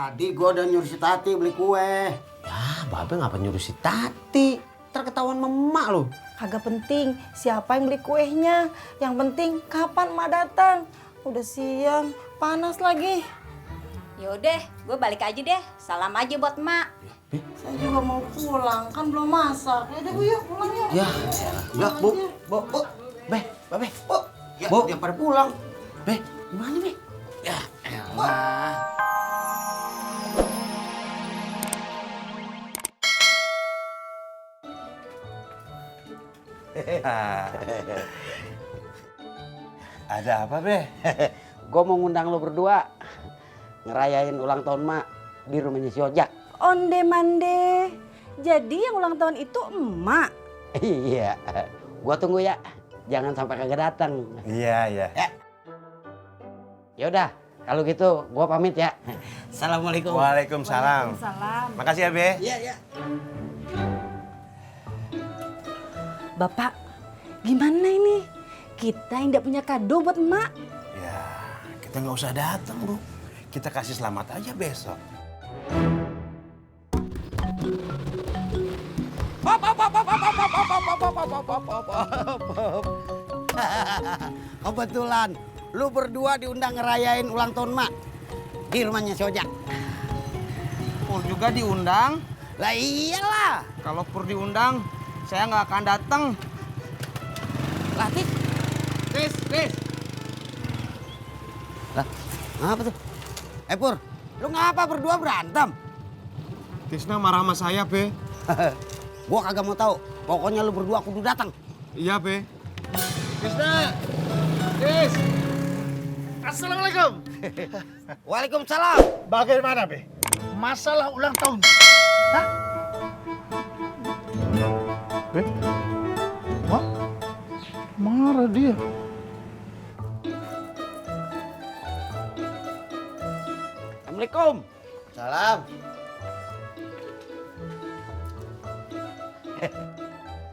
Tadi gua udah nyuruh si Tati beli kue. Ya, Babe ngapa nyuruh si Tati? Ntar ketahuan emak lo. Kagak penting siapa yang beli kuehnya. Yang penting kapan emak datang. Udah siang, panas lagi. Yaudah, gue balik aja deh. Salam aja buat emak. Saya juga mau pulang, kan belum masak. Ya udah Bu, yuk pulang yuk. Ya, Ya, Bu. Bu. Be, Babe. Bu. Ya, Bu. dia pada pulang. Be, gimana Be? Ya, elah. Ada apa, Be? Gua mau ngundang lo berdua ngerayain ulang tahun mak di rumahnya si Ojak. Onde mande. Jadi yang ulang tahun itu emak. Iya. Gua tunggu ya. Jangan sampai kagak datang. Iya, iya. Ya udah, kalau gitu gua pamit ya. Assalamualaikum. Waalaikumsalam. Makasih ya, Be. Iya, iya. Bapak, gimana ini? Kita yang tidak punya kado buat emak. Ya, kita nggak usah datang, Bu. Kita kasih selamat aja besok. Kebetulan lu berdua diundang ngerayain ulang tahun mak di rumahnya si Ojak. Pur juga diundang. Lah iyalah. Kalau Pur diundang, saya nggak akan datang. Lah Tis. Lah, apa tuh? Pur, lu ngapa berdua berantem? Tisna marah sama saya, Be. Gua kagak mau tahu. Pokoknya lu berdua kudu datang. Iya, Be. Tisna! Tis! Assalamualaikum. Waalaikumsalam. Bagaimana, Be? Masalah ulang tahun. Hah? Be? Mak? Marah dia. Assalamualaikum. Salam.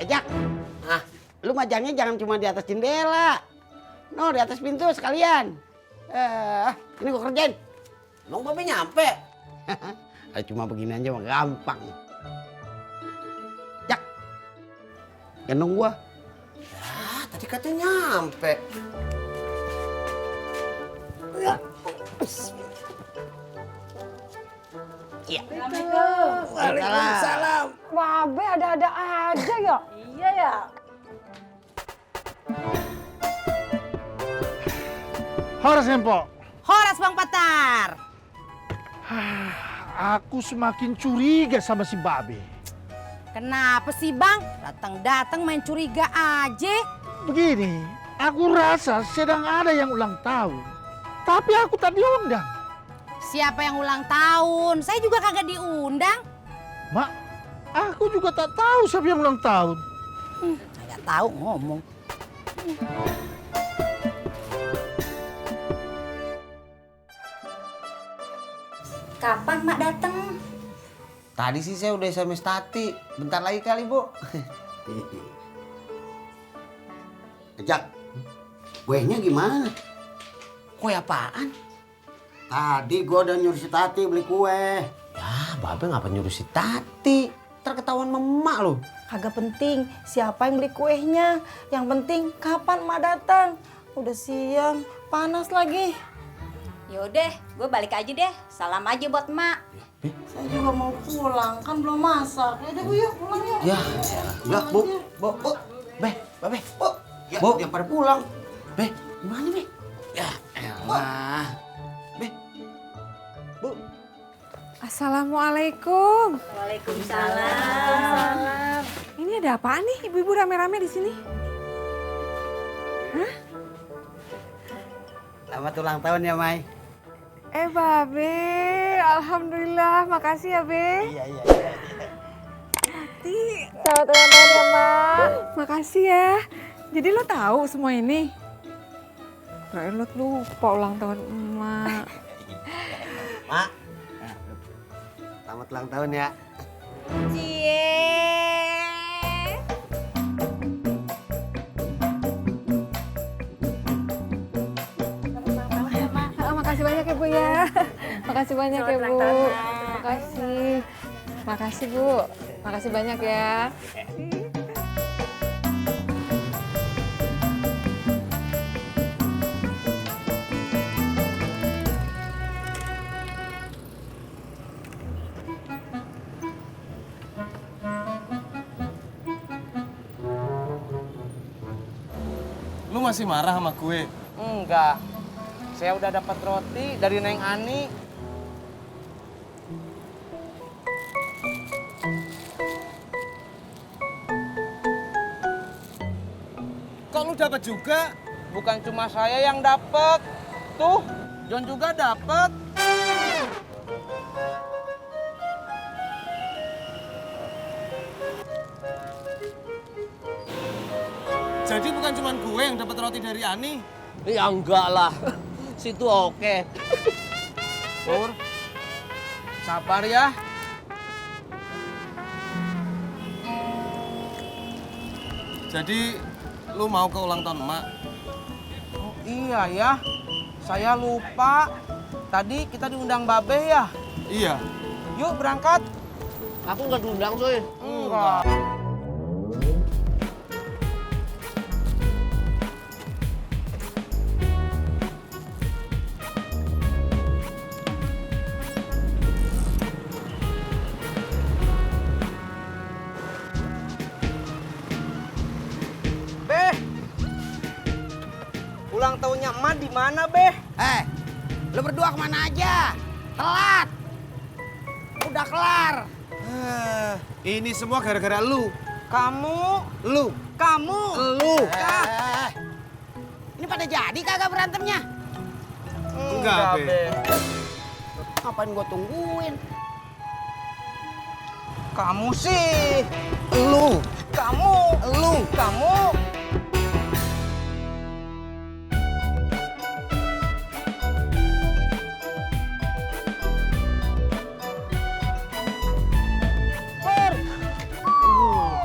Jak, lu majangnya jangan cuma di atas jendela. No, di atas pintu sekalian. Ini gua kerjain. Emang Babe nyampe? Cuma begini aja mah gampang. Jak, gendong gua. Ah, tadi katanya nyampe. Iya. Waalaikumsalam. Babe ada-ada aja ya. Iya ya. Horas Empok, Horas Bang Patar. aku semakin curiga sama si Babe. Kenapa sih Bang? Datang-datang main curiga aja. Begini, aku rasa sedang ada yang ulang tahun. Tapi aku tak diundang. Siapa yang ulang tahun? Saya juga kagak diundang. Mak, aku juga tak tahu siapa yang ulang tahun. Kagak tahu ngomong. Kapan Mak datang? Tadi sih saya udah SMS Tati. Bentar lagi kali, Bu. Jak, kuehnya gimana? Kue apaan? Tadi gua udah nyuruh si Tati beli kue. Ya, Babe ngapa nyuruh si Tati? Ntar ketahuan emak lo. Kagak penting siapa yang beli kuehnya. Yang penting kapan emak datang. Udah siang, panas lagi. Yaudah, gue balik aja deh. Salam aja buat emak. Saya juga mau pulang, kan belum masak. Ya udah Bu, yuk pulang yuk. Ya, Ya, Bu. Bu. Be, Babe. Bu. Ya, Bu. dia pada pulang. Be, gimana Be? Ya, elah. Be, Bu. Assalamualaikum. Waalaikumsalam. Ini ada apaan nih ibu-ibu rame-rame di sini? Selamat ulang tahun ya, Mai. Babe, alhamdulillah, makasih ya Be. Iya. Selamat ulang tahun ya Mak. Makasih ya. Jadi lo tahu semua ini? Kirain lo lupa ulang tahun emak. Mak. Selamat ulang tahun ya. Cie. Makasih banyak ya Bu ya. Makasih banyak ya, Bu. Makasih. Makasih, Bu. Makasih banyak ya. Lu masih marah sama gue? Enggak. Saya udah dapat roti dari Neng Ani. Kok lu dapat juga? Bukan cuma saya yang dapat. Tuh, John juga dapat. Jadi bukan cuma gue yang dapat roti dari Ani. Ya enggak lah. Situ oke. Pur, sabar ya. Jadi, lu mau ke ulang tahun emak? Oh iya ya, saya lupa. Tadi kita diundang Babe ya? Iya. Yuk berangkat. Aku nggak diundang, coy. Enggak. Beh, ulang tahunnya emak di mana, Beh? Lu berdua kemana aja? Telat. Udah kelar. Ini semua gara-gara lu. Kamu, Lu. kamu, Lu. Ini pada jadi kagak berantemnya? Enggak, Be. Ngapain gua tungguin? Kamu sih. Lu, Kamu. lu. Kamu.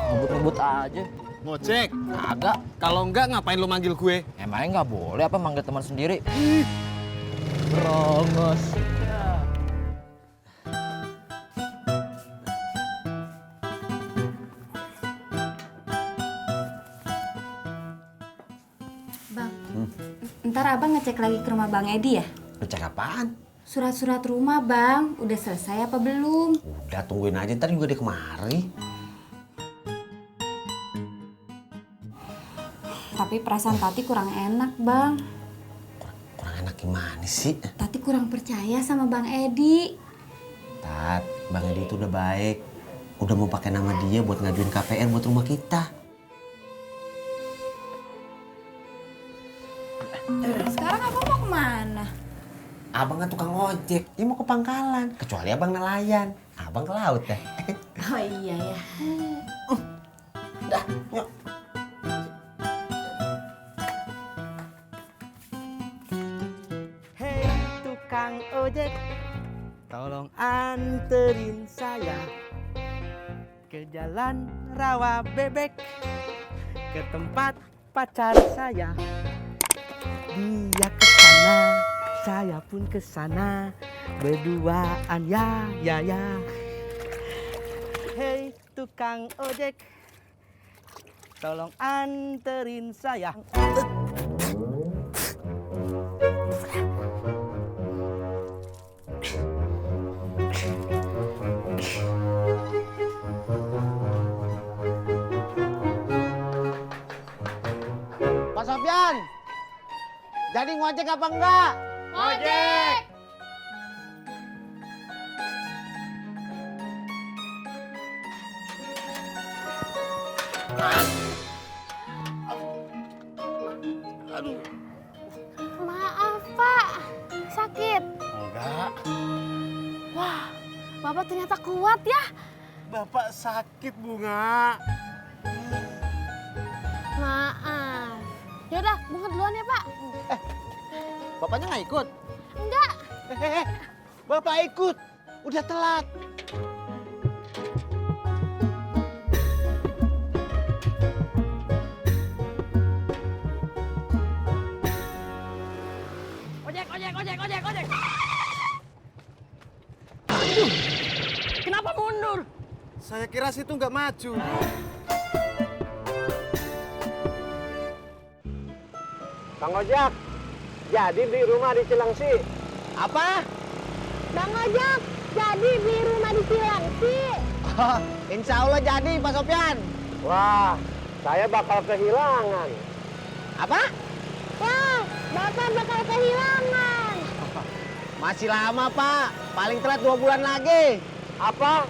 Ngebut-ngebut aja. Ngojek. Kagak. Kalau enggak ngapain lu manggil gue? Emangnya nggak boleh apa manggil teman sendiri? Brongos. Bang, ntar abang ngecek lagi ke rumah Bang Edi ya? Ngecek apaan? Surat-surat rumah bang, udah selesai apa belum? Udah tungguin aja, ntar juga dia kemari. Tapi perasaan Tati kurang enak bang. Kurang enak gimana sih? Tati kurang percaya sama Bang Edi. Tat, Bang Edi itu udah baik. Udah mau pakai nama dia buat ngajuin KPR buat rumah kita. Sekarang abang mau kemana? Abang kan tukang ojek, dia mau ke pangkalan. Kecuali abang nelayan, abang ke laut deh. Oh iya ya. Dah, yuk. Hei tukang ojek, tolong anterin saya ke jalan rawa bebek, ke tempat pacar saya. Dia ke sana, saya pun ke sana, berduaan ya. Hei tukang ojek, tolong anterin saya. Pak Sofyan, jadi ngojek apa enggak? Ojek! Maaf Pak, sakit. Enggak, Wah, Bapak ternyata kuat ya. Bapak sakit, Bunga. Maaf. Yaudah, Bunga duluan ya Pak. Bapaknya nggak ikut? Enggak. Bapak ikut. Udah telat. Kenapa mundur? Saya kira situ nggak maju. Bang Ojak, jadi beli rumah di Cilengsi. Apa? Bang Ojak, jadi beli rumah di Cilengsi. Oh, insya Allah jadi, Pak Sopyan. Wah, saya bakal kehilangan. Apa? Wah, Bapak bakal kehilangan. Masih lama, Pak. Paling telat 2 bulan lagi. Apa?